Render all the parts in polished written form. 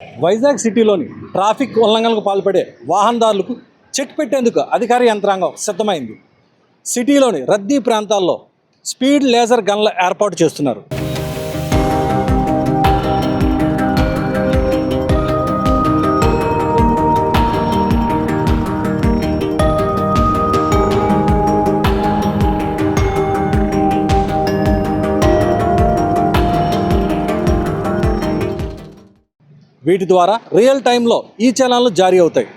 వైజాగ్ సిటీలోని ట్రాఫిక్ ఉల్లంఘనలకు పాల్పడే వాహనదారులకు చెక్ పెట్టేందుకు అధికార యంత్రాంగం సిద్ధమైంది. సిటీలోని రద్దీ ప్రాంతాల్లో స్పీడ్ లేజర్ గన్ల ఏర్పాటు చేస్తున్నారు. వీటి ద్వారా రియల్ టైంలో ఈ చలాన్లు జారీ అవుతాయి.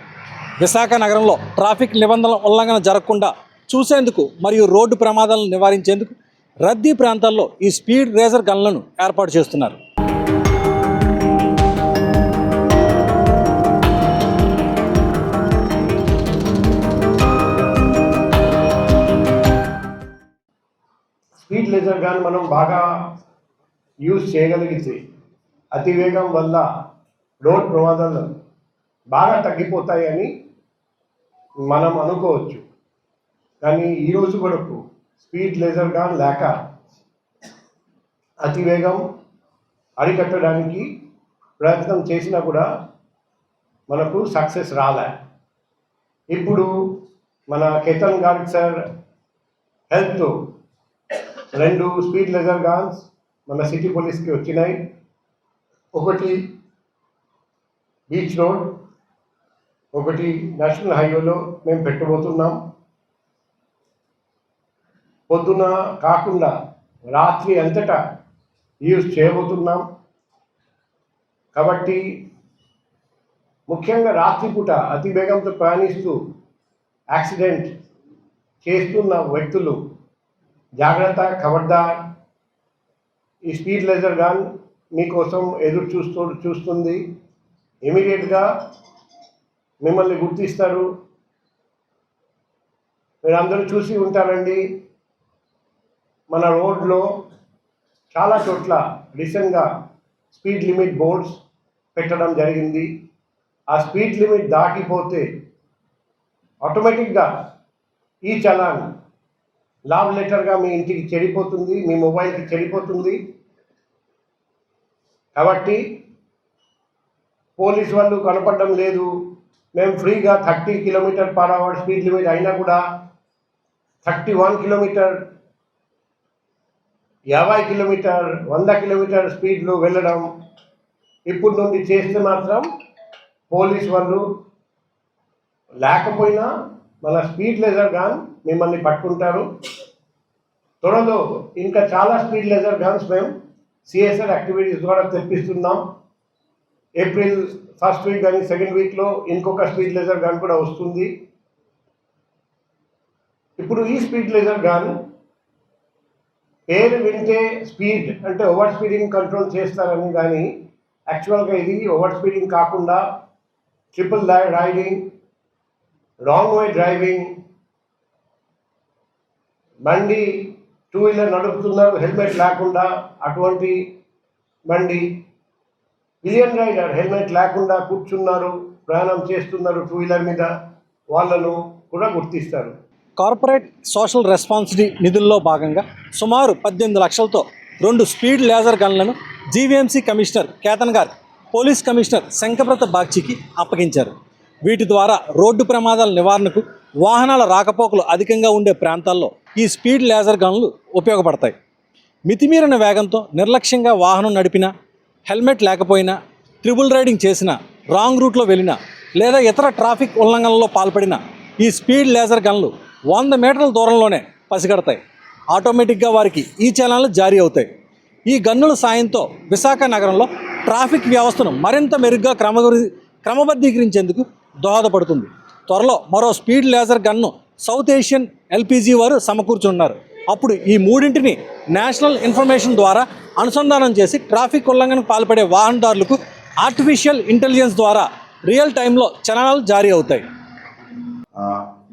విశాఖ నగరంలో ట్రాఫిక్ నిబంధనల ఉల్లంఘన జరగకుండా చూసేందుకు మరియు రోడ్డు ప్రమాదాలను నివారించేందుకు రద్దీ ప్రాంతాల్లో ఈ స్పీడ్ లేజర్ గన్లను ఏర్పాటు చేస్తున్నారు. స్పీడ్ లేజర్ గన్ మనం బాగా యూజ్ చేయగలిగితే అతివేగం వల్ల రోడ్ ప్రమాదాలు బాగా తగ్గిపోతాయని మనం అనుకోవచ్చు. కానీ ఈరోజు వరకు స్పీడ్ లేజర్ గన్ లేక అతివేగం అరికట్టడానికి ప్రయత్నం చేసినా కూడా మనకు సక్సెస్ రాలే. ఇప్పుడు మన కేతన్ గార్గ్ సార్ హెల్ప్తో 2 స్పీడ్ లేజర్ గన్స్ మన సిటీ పోలీస్కి వచ్చినాయి. ఒకటి బీచ్ రోడ్, ఒకటి నేషనల్ హైవేలో మేము పెట్టబోతున్నాం. పొద్దున కాకుండా రాత్రి అంతటా యూజ్ చేయబోతున్నాం. కాబట్టి ముఖ్యంగా రాత్రిపూట అతి వేగంతో ప్రయాణిస్తూ యాక్సిడెంట్ చేస్తున్న వ్యక్తులు జాగ్రత్త, ఖబర్దార్. ఈ స్పీడ్ లేజర్ గన్ మీకోసం ఎదురు చూస్తుంది. ఇమీడియట్గా మిమ్మల్ని గుర్తిస్తారు. మీరు అందరూ చూసి ఉంటారండి, మన రోడ్లో చాలా చోట్ల రీసెంట్గా స్పీడ్ లిమిట్ బోర్డ్స్ పెట్టడం జరిగింది. ఆ స్పీడ్ లిమిట్ దాటిపోతే ఆటోమేటిక్గా ఈ చలాన్ లావ్ లెటర్గా మీ ఇంటికి చెడిపోతుంది, మీ మొబైల్కి చెడిపోతుంది. కాబట్టి పోలీస్ వాళ్ళు కనపడడం లేదు, మేము ఫ్రీగా 30 km/h స్పీడ్ లిమిట్ అయినా కూడా 31 km, 50 km, 100 km స్పీడ్లో వెళ్ళడం ఇప్పుడు నుండి చేస్తే మాత్రం పోలీస్ వాళ్ళు లేకపోయినా మన స్పీడ్ లేజర్ గన్ మిమ్మల్ని పట్టుకుంటారు. త్వరలో ఇంకా చాలా స్పీడ్ లేజర్ గన్స్ మేము సిఎస్ఆర్ యాక్టివిటీస్ ద్వారా తెప్పిస్తున్నాం. ఏప్రిల్ 1st వీక్ కానీ 2nd వీక్లో ఇంకొక స్పీడ్ లేజర్ గన్ కూడా వస్తుంది. ఇప్పుడు ఈ స్పీడ్ లేజర్ గన్ పేరు వింటే స్పీడ్ అంటే ఓవర్ స్పీడింగ్ కంట్రోల్ చేస్తారని, కానీ యాక్చువల్గా ఇది ఓవర్ స్పీడింగ్ కాకుండా triple riding, wrong way driving, బండి 2 వీలర్ నడుపుతున్నారు హెల్మెట్ లేకుండా, అటువంటి బండి పిలియన్ రైడర్ హెల్మెట్ లేకుండా కూర్చున్నారు, ప్రయాణం చేస్తున్నారు 2 వీలర్ మీద, వాళ్ళను కూడా గుర్తిస్తారు. కార్పొరేట్ సోషల్ రెస్పాన్సిబిలిటీ నిధుల్లో భాగంగా సుమారు 18 లక్షలతో 2 స్పీడ్ లేజర్ గన్లను GVMC commissioner Ketan Garg police commissioner Shankhabrata బాగ్చికి అప్పగించారు. వీటి ద్వారా రోడ్డు ప్రమాదాల నివారణకు, వాహనాల రాకపోకలు అధికంగా ఉండే ప్రాంతాల్లో ఈ స్పీడ్ లేజర్ గన్లు ఉపయోగపడతాయి. మితిమీరిన వేగంతో నిర్లక్ష్యంగా వాహనం నడిపినా, హెల్మెట్ లేకపోయినా, ట్రిపుల్ రైడింగ్ చేసినా, రాంగ్ రూట్లో వెళ్ళినా లేదా ఇతర ట్రాఫిక్ ఉల్లంఘనలో పాల్పడిన ఈ స్పీడ్ లేజర్ గన్లు 100 మీటర్ల దూరంలోనే పసిగడతాయి. ఆటోమేటిక్గా వారికి ఈ చలాన్లు జారీ అవుతాయి. ఈ గన్నుల సాయంతో విశాఖ నగరంలో ట్రాఫిక్ వ్యవస్థను మరింత మెరుగ్గా క్రమబద్ధీకరించేందుకు దోహదపడుతుంది. త్వరలో మరో speed laser gun south Asian LPG వారు సమకూర్చున్నారు. అప్పుడు ఈ మూడింటిని నేషనల్ ఇన్ఫర్మేషన్ ద్వారా అనుసంధానం చేసి ట్రాఫిక్ ఉల్లంఘనకు పాల్పడే వాహనదారులకు ఆర్టిఫిషియల్ ఇంటెలిజెన్స్ ద్వారా రియల్ టైంలో చలనాలు జారీ అవుతాయి.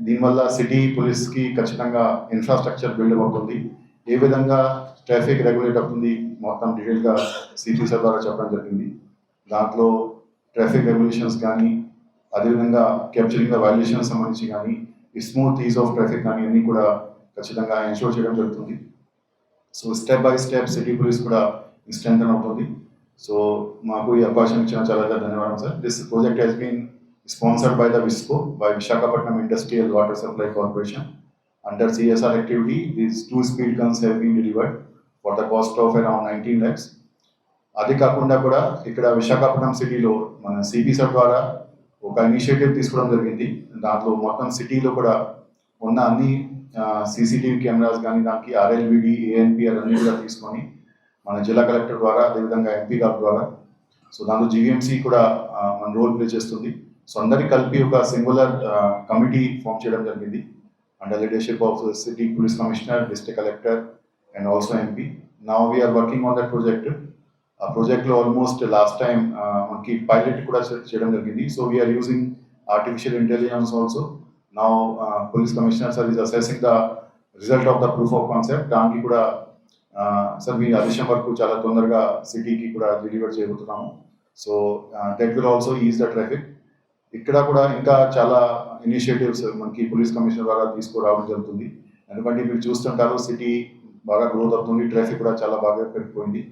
దీనివల్ల సిటీ పోలీస్కి ఖచ్చితంగా ఇన్ఫ్రాస్ట్రక్చర్ బిల్డప్ అవుతుంది. ఏ విధంగా ట్రాఫిక్ రెగ్యులేట్ అవుతుంది మొత్తం డీటెయిల్గా సిటీ సార్ ద్వారా చెప్పడం జరిగింది. దాంట్లో ట్రాఫిక్ రెగ్యులేషన్స్ కానీ, అదేవిధంగా క్యాప్చరింగ్ ద వైలేషన్స్ సంబంధించి కానీ, ఈ స్మూత్ ఈజ్ ఆఫ్ ట్రాఫిక్ కానీ అన్నీ కూడా ఖచ్చితంగా ఎన్షూర్ చేయడం జరుగుతుంది. So step by step city police కూడా స్ట్రెంథన్ అవుతుంది. సో మాకు ఈ అవకాశం ఇచ్చిన చాలా ధన్యవాదాలు sir. This project has been sponsored by the VISCO, by Visakhapatnam Industrial Water Supply Corporation. Under CSR activity, these 2 speed guns have been delivered for the cost of around 19 lakhs. అది కాకుండా కూడా ఇక్కడ విశాఖపట్నం సిటీలో మన సిపిసర్ ద్వారా ఒక ఇనిషియేటివ్ తీసుకోవడం జరిగింది. దాంట్లో మొత్తం సిటీలో కూడా ఉన్న అన్ని సీసీటీవీ కెమెరాస్ కానీ దానికి ఆర్ఎల్బిడి ఏఎన్పిఆర్ అన్ని కూడా తీసుకొని మన జిల్లా కలెక్టర్ ద్వారా అదేవిధంగా ఎంపీ గారి ద్వారా సో దాంట్లో జీవీఎంసీ కూడా మన రోల్ ప్లే చేస్తుంది. సో అందరికి కలిపి ఒక సింగులర్ కమిటీ ఫామ్ చేయడం జరిగింది under leadership of city police commissioner, district collector and also MP. Now we're working on that project. ఆ ప్రాజెక్ట్లో ఆల్మోస్ట్ లాస్ట్ టైం మనకి పైలట్ కూడా చేయడం జరిగింది. So we're using artificial intelligence also. Now police commissioner sir is assessing the result of the proof of concept. దానికి కూడా sir మీ ఆదేశం వరకు చాలా తొందరగా సిటీకి కూడా డెలివర్ చేయబోతున్నాము. So that will also is the traffic. ఇక్కడ కూడా ఇంకా చాలా ఇనిషియేటివ్స్ మనకి పోలీస్ కమిషనర్ ద్వారా తీసుకురావడం జరుగుతుంది. ఎందుకంటే మీరు చూస్తుంటారు సిటీ బాగా గ్రోత్ అవుతుంది, ట్రాఫిక్ కూడా చాలా బాగా పెరిగిపోయింది.